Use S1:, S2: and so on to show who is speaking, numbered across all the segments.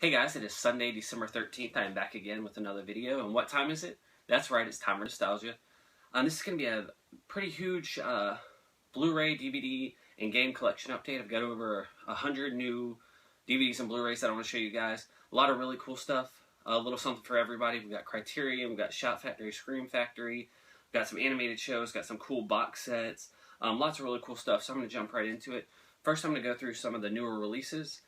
S1: Hey guys, it is Sunday, December 13th. I am back again with another video. And what time is it? That's right, it's time for nostalgia. This is going to be a pretty huge Blu-ray, DVD, and game collection update. I've got over 100 new DVDs and Blu-rays that I want to show you guys. A lot of really cool stuff. A little something for everybody. We've got Criterion, we've got Shout Factory, Scream Factory. We've got some animated shows, got some cool box sets. Lots of really cool stuff, so I'm going to jump right into it. First, I'm going to go through some of the newer releases.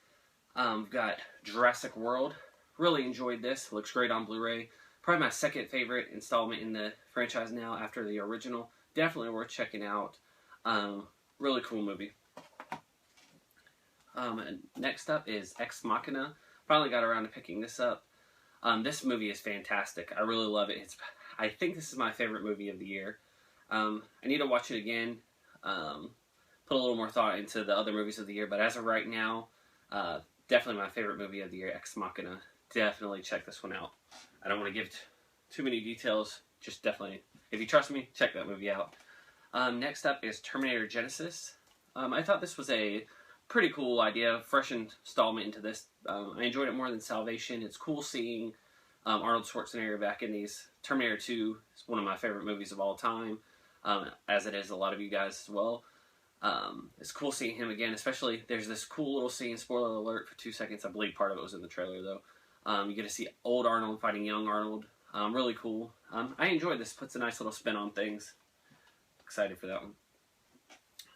S1: We've got Jurassic World. Really enjoyed this. Looks great on Blu-ray. Probably my second favorite installment in the franchise now after the original. Definitely worth checking out. Really cool movie. And next up is Ex Machina. Finally got around to picking this up. This movie is fantastic. I really love it. I think this is my favorite movie of the year. I need to watch it again. Put a little more thought into the other movies of the year. But as of right now, definitely my favorite movie of the year, Ex Machina. Definitely check this one out. I don't want to give too many details. Just definitely, if you trust me, check that movie out. Next up is Terminator Genisys. I thought this was a pretty cool idea, fresh installment into this. I enjoyed it more than Salvation. It's cool seeing Arnold Schwarzenegger back in these. Terminator 2 is one of my favorite movies of all time, as it is a lot of you guys as well. It's cool seeing him again, especially there's this cool little scene, spoiler alert for 2 seconds, I believe part of it was in the trailer though. You get to see old Arnold fighting young Arnold. Really cool. I enjoyed this, puts a nice little spin on things. Excited for that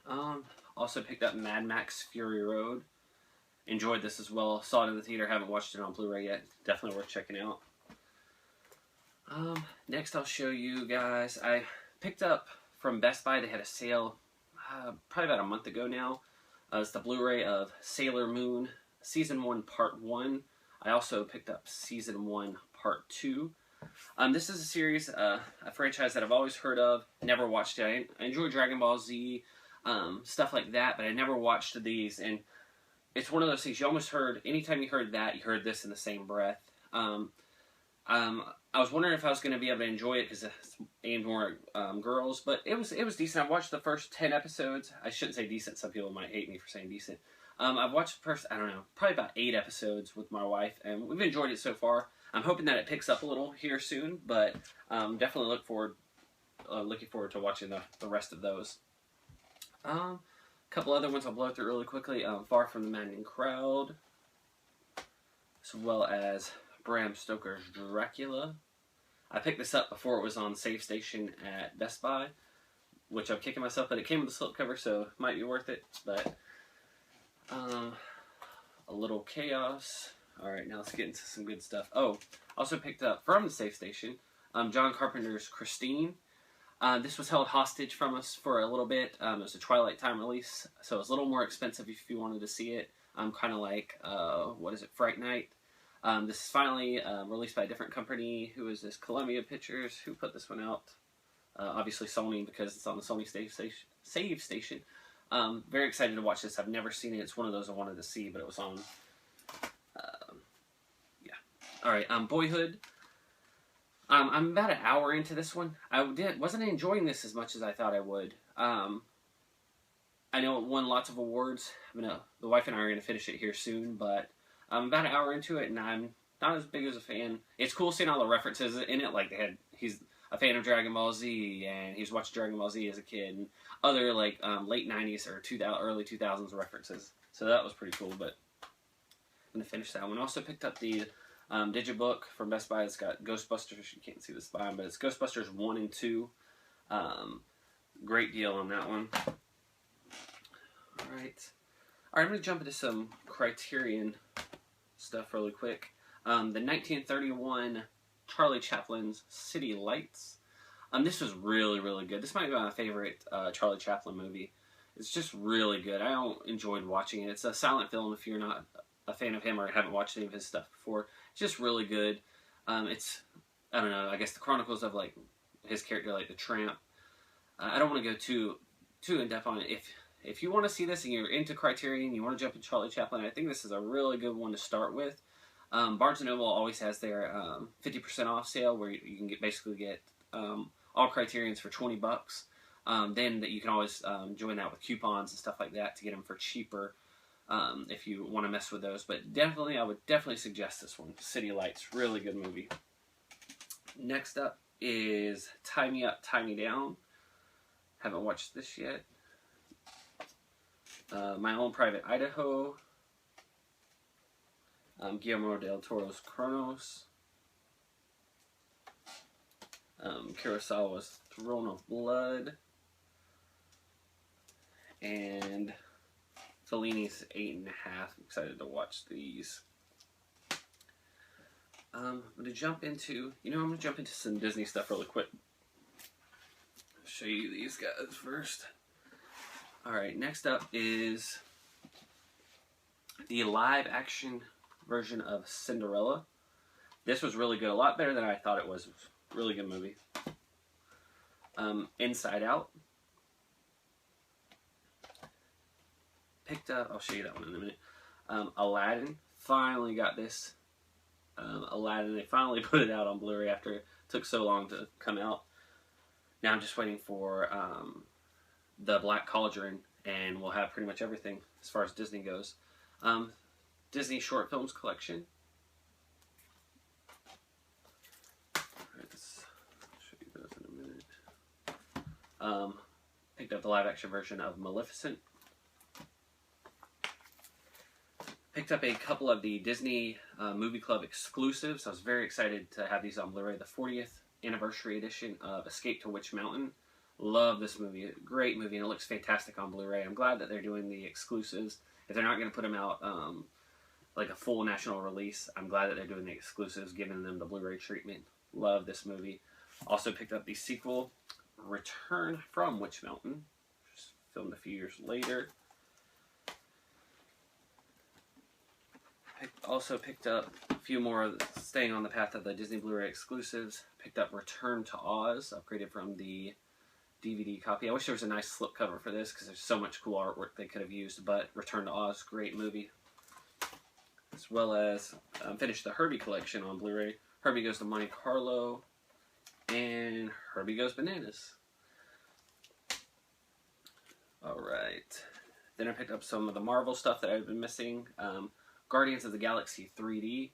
S1: one. Also picked up Mad Max Fury Road. Enjoyed this as well. Saw it in the theater, haven't watched it on Blu-ray yet. Definitely worth checking out. Next I'll show you guys, I picked up from Best Buy, they had a sale probably about a month ago now. It's the Blu-ray of Sailor Moon Season 1 Part 1. I also picked up Season 1 Part 2. This is a series, a franchise that I've always heard of, never watched it. I enjoy Dragon Ball Z, stuff like that, but I never watched these, and it's one of those things you almost heard, anytime you heard that, you heard this in the same breath. I was wondering if I was going to be able to enjoy it because it's aimed more at girls, but it was decent. I watched the first 10 episodes. I shouldn't say decent. Some people might hate me for saying decent. I've watched the first, I don't know, probably about 8 episodes with my wife, and we've enjoyed it so far. I'm hoping that it picks up a little here soon, but definitely looking forward to watching the rest of those. A couple other ones I'll blow through really quickly. Far from the Maddening Crowd, as well as Bram Stoker's Dracula. I picked this up before it was on Save Station at Best Buy, which I'm kicking myself, but it came with a slipcover, so it might be worth it. But a little chaos. Alright, now let's get into some good stuff. Oh, also picked up from the Save Station, John Carpenter's Christine. This was held hostage from us for a little bit. It was a Twilight Time release, so it was a little more expensive if you wanted to see it. Kind of like, what is it, Fright Night. This is finally released by a different company. Who is this? Columbia Pictures. Who put this one out? Obviously Sony, because it's on the Sony Save Station. Very excited to watch this. I've never seen it. It's one of those I wanted to see, but it was on. Yeah. Alright, Boyhood. I'm about an hour into this one. I wasn't enjoying this as much as I thought I would. I know it won lots of awards. The wife and I are going to finish it here soon, but I'm about an hour into it, and I'm not as big as a fan. It's cool seeing all the references in it. Like he's a fan of Dragon Ball Z, and he's watched Dragon Ball Z as a kid, and other like late '90s or early 2000s references. So that was pretty cool. But I'm gonna finish that one. Also picked up the Digibook from Best Buy. It's got Ghostbusters. You can't see the spine, but it's Ghostbusters 1 and 2. Great deal on that one. All right, I'm gonna jump into some Criterion stuff really quick. The 1931 Charlie Chaplin's City Lights. This was really, really good. This might be my favorite Charlie Chaplin movie. It's just really good. I enjoyed watching it. It's a silent film if you're not a fan of him or haven't watched any of his stuff before. It's just really good. It's, I don't know, I guess the chronicles of like his character, like the tramp. I don't want to go too in depth on it. If you want to see this and you're into Criterion, you want to jump into Charlie Chaplin, I think this is a really good one to start with. Barnes & Noble always has their 50% off sale where you can basically get all Criterions for $20. Then you can always join that with coupons and stuff like that to get them for cheaper. if you want to mess with those. But definitely, I would definitely suggest this one. City Lights, really good movie. Next up is Tie Me Up, Tie Me Down. Haven't watched this yet. My Own Private Idaho. Guillermo del Toro's Kronos. Kurosawa's Throne of Blood. And Fellini's 8.5. I'm excited to watch these. I'm going to jump into, I'm going to jump into some Disney stuff really quick. I'll show you these guys first. Alright, next up is the live action version of Cinderella. This was really good, a lot better than I thought it was. It was a really good movie. Inside Out. Picked up, I'll show you that one in a minute. Aladdin, finally got this. Aladdin, they finally put it out on Blu-ray after it took so long to come out. Now I'm just waiting for the Black Cauldron, and we'll have pretty much everything as far as Disney goes. Disney Short Films Collection. Alright, let's show you those in a minute. Picked up the live action version of Maleficent. Picked up a couple of the Disney Movie Club exclusives. I was very excited to have these on Blu-ray. The 40th anniversary edition of Escape to Witch Mountain. Love this movie. Great movie, and it looks fantastic on Blu-ray. I'm glad that they're doing the exclusives. If they're not going to put them out like a full national release, I'm glad that they're doing the exclusives, giving them the Blu-ray treatment. Love this movie. Also picked up the sequel, Return from Witch Mountain, just filmed a few years later. Also picked up a few more, staying on the path of the Disney Blu-ray exclusives. Picked up Return to Oz, upgraded from the DVD copy. I wish there was a nice slipcover for this because there's so much cool artwork they could have used, but Return to Oz, great movie. As well as finished the Herbie collection on Blu-ray. Herbie Goes to Monte Carlo and Herbie Goes Bananas. Alright. Then I picked up some of the Marvel stuff that I've been missing. Guardians of the Galaxy 3D.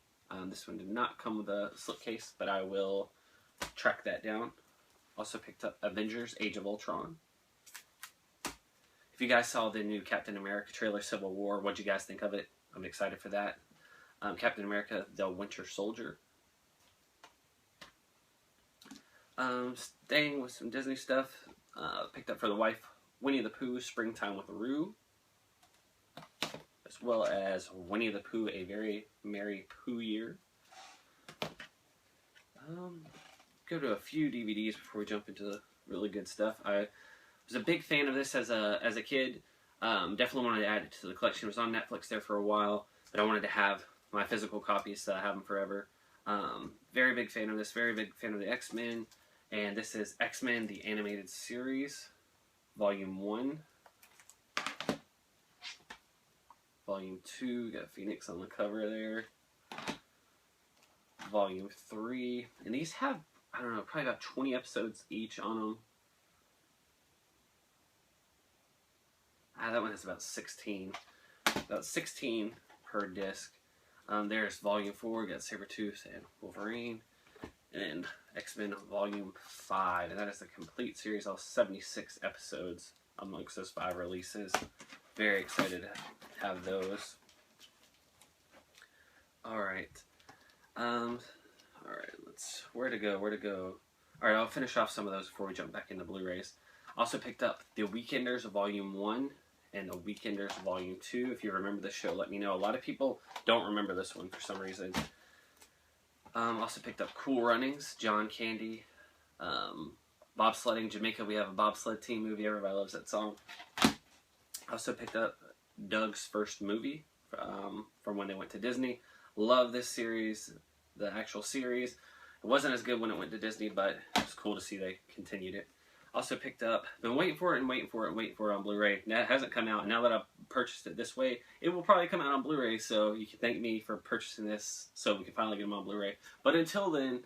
S1: This one did not come with a slipcase, but I will track that down. Also picked up Avengers Age of Ultron. If you guys saw the new Captain America trailer, Civil War, what'd you guys think of it? I'm excited for that. Captain America, The Winter Soldier. Staying with some Disney stuff. Picked up for the wife, Winnie the Pooh, Springtime with Roo. As well as Winnie the Pooh, A Very Merry Pooh Year. Go to a few DVDs before we jump into the really good stuff. I was a big fan of this as a kid. Definitely wanted to add it to the collection. It was on Netflix there for a while, but I wanted to have my physical copies so I have them forever. Very big fan of this. Very big fan of the X-Men. And this is X-Men, the Animated Series, Volume 1. Volume 2, got Phoenix on the cover there. Volume 3. And these have, I don't know, probably about 20 episodes each on them. That one has about 16. About 16 per disc. There's Volume 4, got Sabretooth and Wolverine. And X-Men Volume 5. And that is the complete series, all 76 episodes amongst those 5 releases. Very excited to have those. Alright. Alright, where to go? Alright, I'll finish off some of those before we jump back into Blu-rays. Also picked up The Weekenders Volume 1 and The Weekenders Volume 2. If you remember this show, let me know. A lot of people don't remember this one for some reason. Also picked up Cool Runnings, John Candy. Bobsledding, Jamaica, we have a bobsled team movie. Everybody loves that song. Also picked up Doug's First Movie from when they went to Disney. Love this series, the actual series. It wasn't as good when it went to Disney, but it was cool to see they continued it. Also picked up, been waiting for it on Blu-ray. Now it hasn't come out. Now that I've purchased it this way, it will probably come out on Blu-ray, so you can thank me for purchasing this so we can finally get them on Blu-ray. But until then,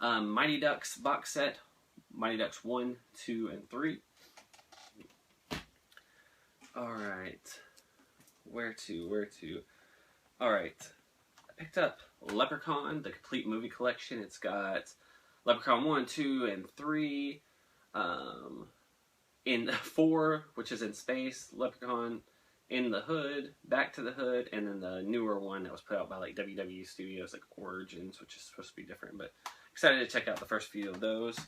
S1: Mighty Ducks box set, Mighty Ducks 1, 2, and 3. Alright, Where to? Alright. I picked up Leprechaun, the complete movie collection. It's got Leprechaun 1, 2, and 3. In 4, which is in space. Leprechaun in the Hood, Back to the Hood, and then the newer one that was put out by like WWE Studios, like Origins, which is supposed to be different. But excited to check out the first few of those.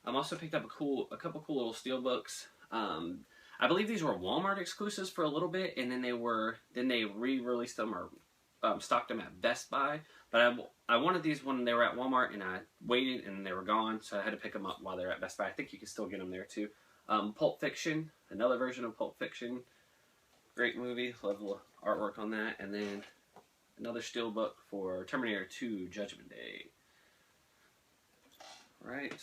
S1: I'm also picked up a couple cool little steelbooks. I believe these were Walmart exclusives for a little bit, and then they re-released them or stocked them at Best Buy. But I wanted these when they were at Walmart, and I waited, and they were gone, so I had to pick them up while they're at Best Buy. I think you can still get them there too. Pulp Fiction, another version of Pulp Fiction. Great movie, love the artwork on that. And then another steelbook for Terminator 2 Judgment Day. Right.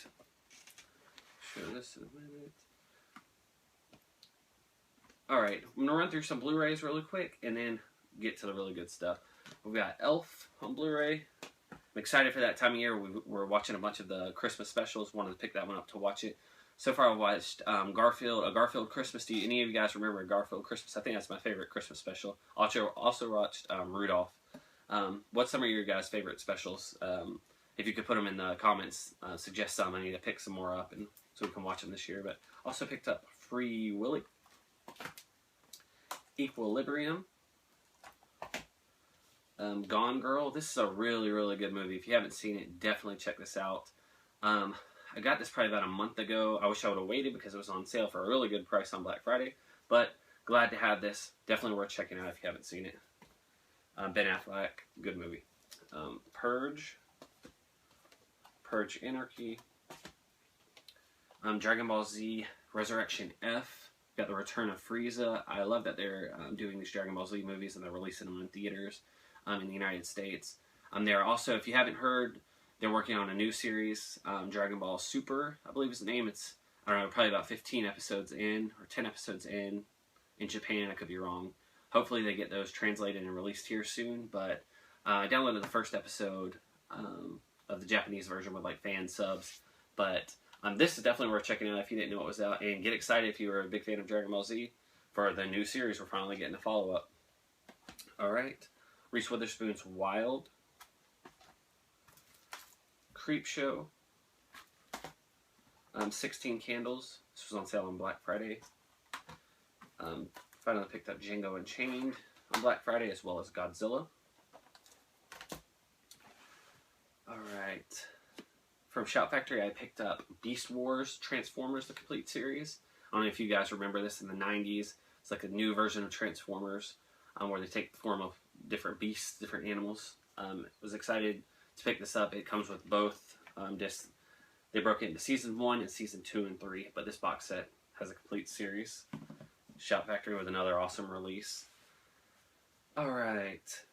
S1: Show this in a minute. Alright, I'm going to run through some Blu-rays really quick and then get to the really good stuff. We've got Elf on Blu-ray. I'm excited for that time of year. We're watching a bunch of the Christmas specials. Wanted to pick that one up to watch it. So far, I watched A Garfield Christmas. Do any of you guys remember A Garfield Christmas? I think that's my favorite Christmas special. Also watched Rudolph. What's some of your guys' favorite specials? If you could put them in the comments, suggest some. I need to pick some more up and so we can watch them this year. But also picked up Free Willy, Equilibrium, Gone Girl. This is a really, really good movie. If you haven't seen it, definitely check this out. I got this probably about a month ago. I wish I would have waited because it was on sale for a really good price on Black Friday. But glad to have this. Definitely worth checking out if you haven't seen it. Ben Affleck, good movie. Purge Anarchy. Dragon Ball Z Resurrection F. Got the Return of Frieza. I love that they're doing these Dragon Ball Z movies and they're releasing them in theaters in the United States. They're also, if you haven't heard, they're working on a new series, Dragon Ball Super, I believe is the name. It's, I don't know, probably about 15 episodes in, or 10 episodes in Japan. I could be wrong. Hopefully they get those translated and released here soon, but I downloaded the first episode of the Japanese version with like fan subs, but this is definitely worth checking out if you didn't know it was out, and get excited if you were a big fan of Dragon Ball Z for the new series. We're finally getting a follow-up. Alright, Reese Witherspoon's Wild, Creepshow, 16 Candles. This was on sale on Black Friday. Finally picked up Django Unchained on Black Friday, as well as Godzilla. Alright. From Shout Factory, I picked up Beast Wars Transformers, the complete series. I don't know if you guys remember this in the 90s. It's like a new version of Transformers where they take the form of different beasts, different animals. Was excited to pick this up. It comes with both discs. They broke it into Season 1 and Season 2 and 3, but this box set has a complete series. Shout Factory with another awesome release. Alright.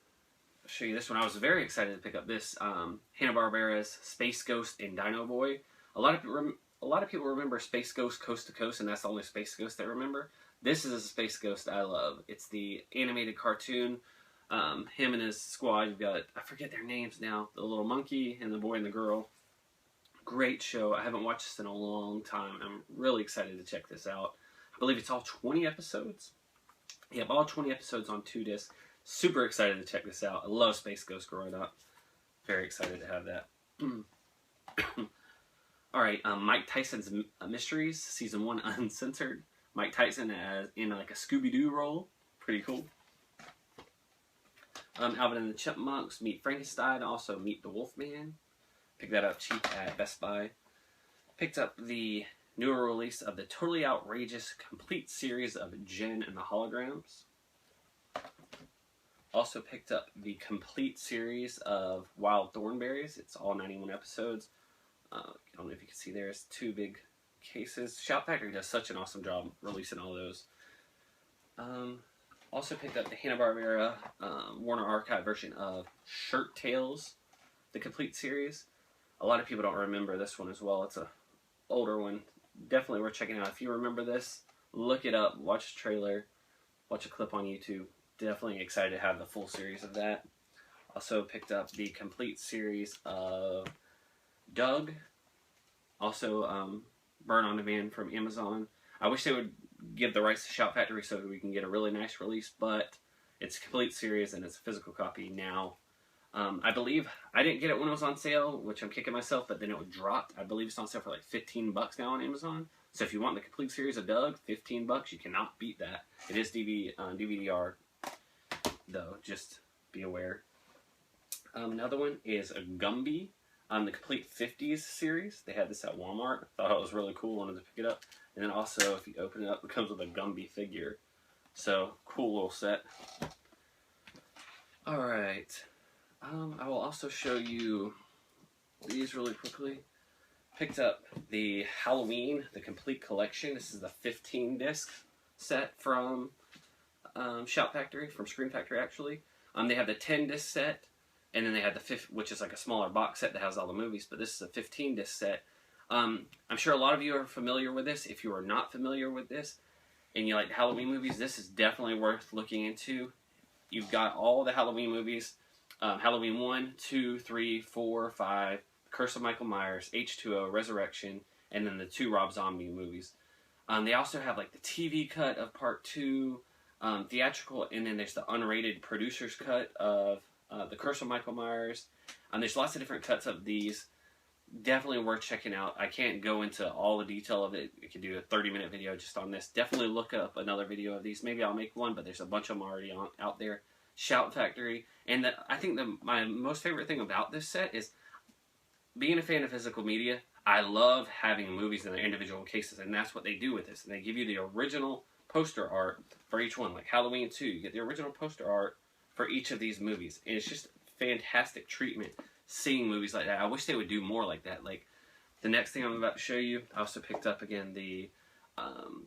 S1: I'll show you this one. I was very excited to pick up this Hanna-Barbera's Space Ghost and Dino Boy. A lot of people remember Space Ghost Coast to Coast, and that's the only Space Ghost they remember. This is a Space Ghost I love. It's the animated cartoon. Him and his squad. You've got, I forget their names now, the little monkey and the boy and the girl. Great show. I haven't watched this in a long time. I'm really excited to check this out. I believe it's all 20 episodes. Yep, all 20 episodes on 2 discs. Super excited to check this out. I love Space Ghost growing up. Very excited to have that. Alright, Mike Tyson's Mysteries, Season 1 Uncensored. Mike Tyson as in like a Scooby-Doo role. Pretty cool. Alvin and the Chipmunks, Meet Frankenstein, also Meet the Wolfman. Picked that up cheap at Best Buy. Picked up the newer release of the totally outrageous complete series of Jen and the Holograms. Also picked up the complete series of Wild Thornberries. It's all 91 episodes. I don't know if you can see there's 2 big cases. Shout Factory does such an awesome job releasing all those. Also picked up the Hanna-Barbera Warner Archive version of Shirt Tales, the complete series. A lot of people don't remember this one as well. It's an older one. Definitely worth checking out. If you remember this, look it up, watch the trailer, watch a clip on YouTube. Definitely excited to have the full series of that. Also picked up the complete series of Doug. Also Burn on Demand from Amazon. I wish they would give the rights to Shout Factory so we can get a really nice release, but it's a complete series and it's a physical copy now. I believe I didn't get it when it was on sale, which I'm kicking myself, but then it would drop. I believe it's on sale for like $15 now on Amazon. So if you want the complete series of Doug, $15, you cannot beat that. It is DVD-R, though, just be aware. Another one is a Gumby, the complete 50s series. They had this at Walmart. I thought it was really cool, wanted to pick it up. And then also, if you open it up, it comes with a Gumby figure. So, cool little set. Alright. I will also show you these really quickly. Picked up the Halloween, the complete collection. This is the 15-disc set from Shout Factory, from Scream Factory actually. They have the 10-disc set, and then they have the 5th, which is like a smaller box set that has all the movies, but this is a 15-disc set. I'm sure a lot of you are familiar with this. If you are not familiar with this, and you like the Halloween movies, this is definitely worth looking into. You've got all the Halloween movies. Halloween 1, 2, 3, 4, 5, Curse of Michael Myers, H2O, Resurrection, and then the 2 Rob Zombie movies. They also have like the TV cut of Part 2, theatrical, and then there's the unrated producer's cut of the Curse of Michael Myers. There's lots of different cuts of these. Definitely worth checking out. I can't go into all the detail of it. I could do a 30-minute video just on this. Definitely look up another video of these. Maybe I'll make one, but there's a bunch of them already out there. Shout Factory. And I think my most favorite thing about this set is being a fan of physical media. I love having movies in their individual cases, and that's what they do with this. And they give you the original poster art for each one. Like Halloween 2, you get the original poster art for each of these movies. And it's just fantastic treatment seeing movies like that. I wish they would do more like that. Like the next thing I'm about to show you, I also picked up again the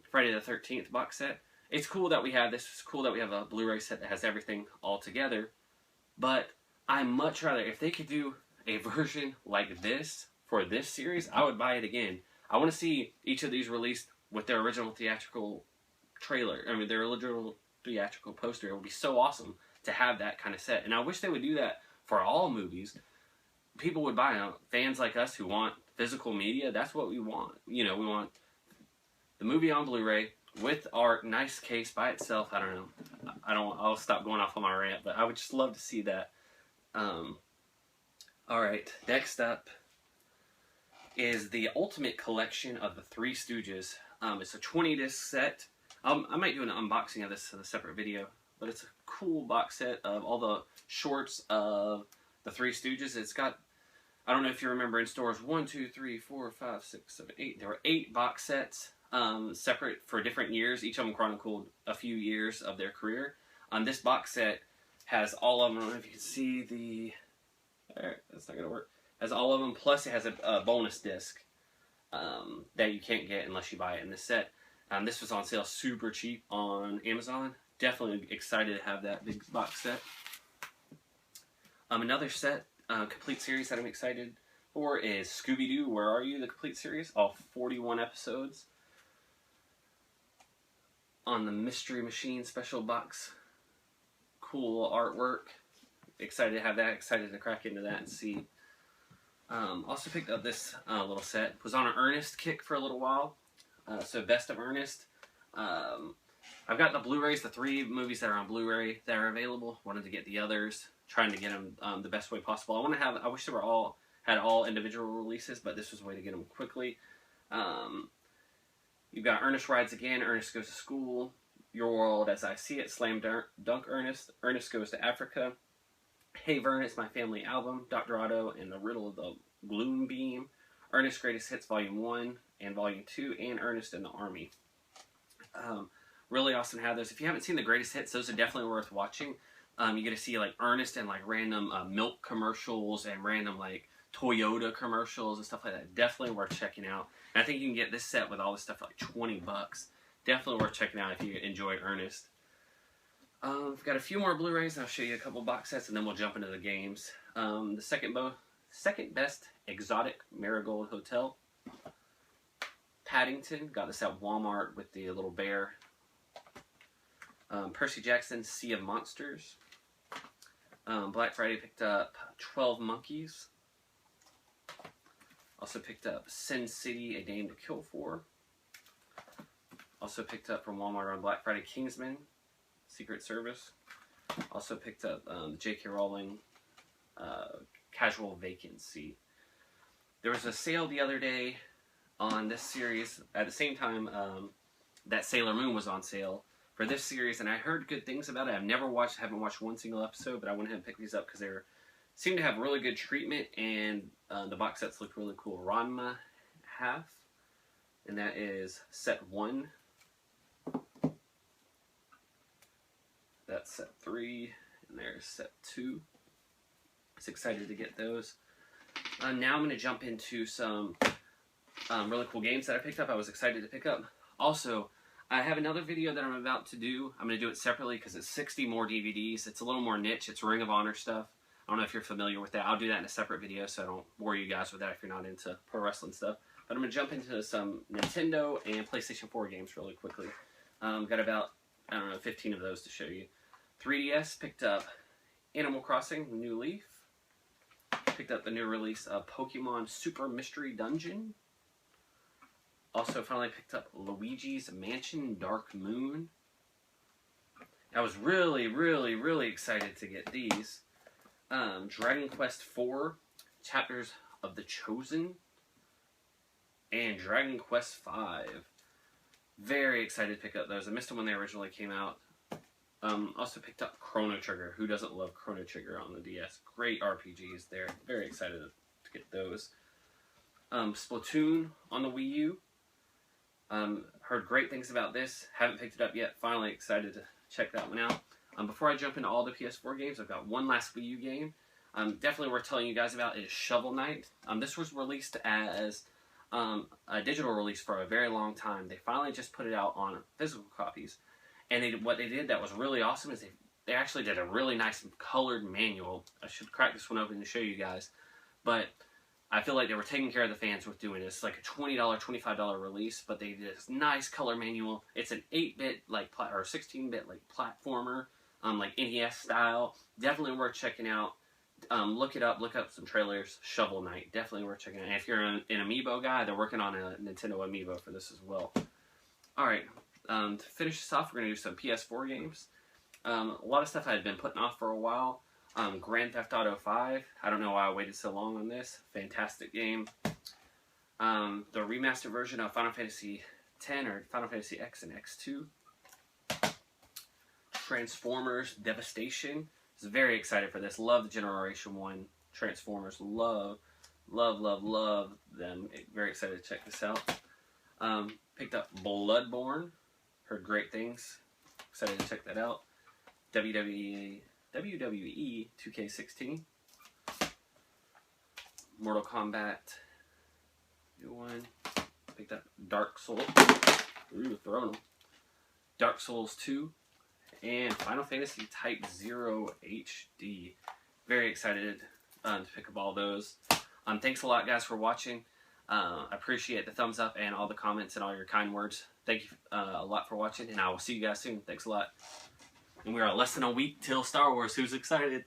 S1: Friday the 13th box set. It's cool that we have this. It's cool that we have a Blu-ray set that has everything all together. But I much rather, if they could do a version like this for this series, I would buy it again. I want to see each of these released with their original theatrical trailer. I mean, their original theatrical poster. It would be so awesome to have that kind of set. And I wish they would do that for all movies. People would buy them. Fans like us who want physical media, that's what we want. You know, we want the movie on Blu-ray with art, nice case by itself. I don't know. I'll stop going off on my rant, but I would just love to see that. Alright, next up is the Ultimate Collection of the Three Stooges. It's a 20-disc set. I might do an unboxing of this in a separate video, but it's a cool box set of all the shorts of the Three Stooges. It's got, I don't know if you remember in stores, 1, 2, 3, 4, 5, 6, 7, 8. There were 8 box sets. Separate for different years. Each of them chronicled a few years of their career. This box set has all of them. I don't know if you can see the... Alright, that's not going to work. Has all of them, plus it has a bonus disc that you can't get unless you buy it in this set. This was on sale super cheap on Amazon. Definitely excited to have that big box set. Another set, complete series that I'm excited for is Scooby-Doo, Where Are You? The complete series. All 41 episodes. On the Mystery Machine special box. Cool artwork. Excited to have that. Excited to crack into that and see. Also picked up this little set. Was on an Ernest kick for a little while. So Best of Ernest. I've got the Blu-rays, the 3 movies that are on Blu-ray that are available. Wanted to get the others. Trying to get them the best way possible. I wish they were had all individual releases, but this was a way to get them quickly. You've got Ernest Rides Again, Ernest Goes to School, Your World as I See It, Slam Dunk Ernest, Ernest Goes to Africa, Hey Vern, It's My Family Album, Dr. Otto and the Riddle of the Gloom Beam, Ernest Greatest Hits Volume 1 and Volume 2, and Ernest in the Army. Really awesome to have those. If you haven't seen the Greatest Hits, those are definitely worth watching. You get to see like Ernest and like random milk commercials and random like Toyota commercials and stuff like that. Definitely worth checking out. And I think you can get this set with all this stuff for like $20. Definitely worth checking out if you enjoy Ernest. We've got a few more Blu-rays, and I'll show you a couple box sets, and then we'll jump into the games. The second best exotic Marigold Hotel. Paddington, got this at Walmart with the little bear. Percy Jackson, Sea of Monsters. Black Friday picked up 12 Monkeys. Also picked up Sin City, A Dame to Kill For. Also picked up from Walmart on Black Friday Kingsman, Secret Service. Also picked up the J.K. Rowling Casual Vacancy. There was a sale the other day on this series. At the same time, that Sailor Moon was on sale for this series, and I heard good things about it. haven't watched one single episode, but I went ahead and picked these up because they seem to have really good treatment, and the box sets look really cool. Ranma half, and that is set 1. That's set 3, and there's set 2. I was excited to get those. Now I'm going to jump into some really cool games that I picked up. I was excited to pick up. Also, I have another video that I'm about to do. I'm going to do it separately because it's 60 more DVDs. It's a little more niche. It's Ring of Honor stuff. I don't know if you're familiar with that. I'll do that in a separate video so I don't bore you guys with that if you're not into pro wrestling stuff. But I'm going to jump into some Nintendo and PlayStation 4 games really quickly. Got about, 15 of those to show you. 3DS, picked up Animal Crossing New Leaf. Picked up the new release of Pokemon Super Mystery Dungeon. Also finally picked up Luigi's Mansion Dark Moon. I was really, really, really excited to get these. Dragon Quest IV, Chapters of the Chosen, and Dragon Quest V. Very excited to pick up those. I missed them when they originally came out. Also picked up Chrono Trigger. Who doesn't love Chrono Trigger on the DS? Great RPGs there. Very excited to get those. Splatoon on the Wii U. Heard great things about this. Haven't picked it up yet. Finally excited to check that one out. Before I jump into all the PS4 games, I've got one last Wii U game. Definitely worth telling you guys about is Shovel Knight. This was released as a digital release for a very long time. They finally just put it out on physical copies. And what they did that was really awesome is they actually did a really nice colored manual. I should crack this one open to show you guys. But I feel like they were taking care of the fans with doing this. It's like a $20, $25 release, but they did this nice color manual. It's an 8-bit or 16-bit platformer, like NES style. Definitely worth checking out. Look it up. Look up some trailers. Shovel Knight. Definitely worth checking out. And if you're an Amiibo guy, they're working on a Nintendo Amiibo for this as well. All right. To finish this off, we're going to do some PS4 games. A lot of stuff I had been putting off for a while. Grand Theft Auto 5. I don't know why I waited so long on this. Fantastic game. The remastered version of Final Fantasy X or Final Fantasy X and X2. Transformers Devastation. I was very excited for this. Love the Generation 1 Transformers. Love them. Very excited to check this out. Picked up Bloodborne. Heard great things. Excited to check that out. WWE 2K16. Mortal Kombat. New one. Picked up Dark Souls. Ooh, throwing them. Dark Souls 2. And Final Fantasy Type 0 HD. Very excited to pick up all those. Thanks a lot, guys, for watching. I appreciate the thumbs up and all the comments and all your kind words. Thank you a lot for watching, and I will see you guys soon. Thanks a lot. And we are less than a week till Star Wars. Who's excited?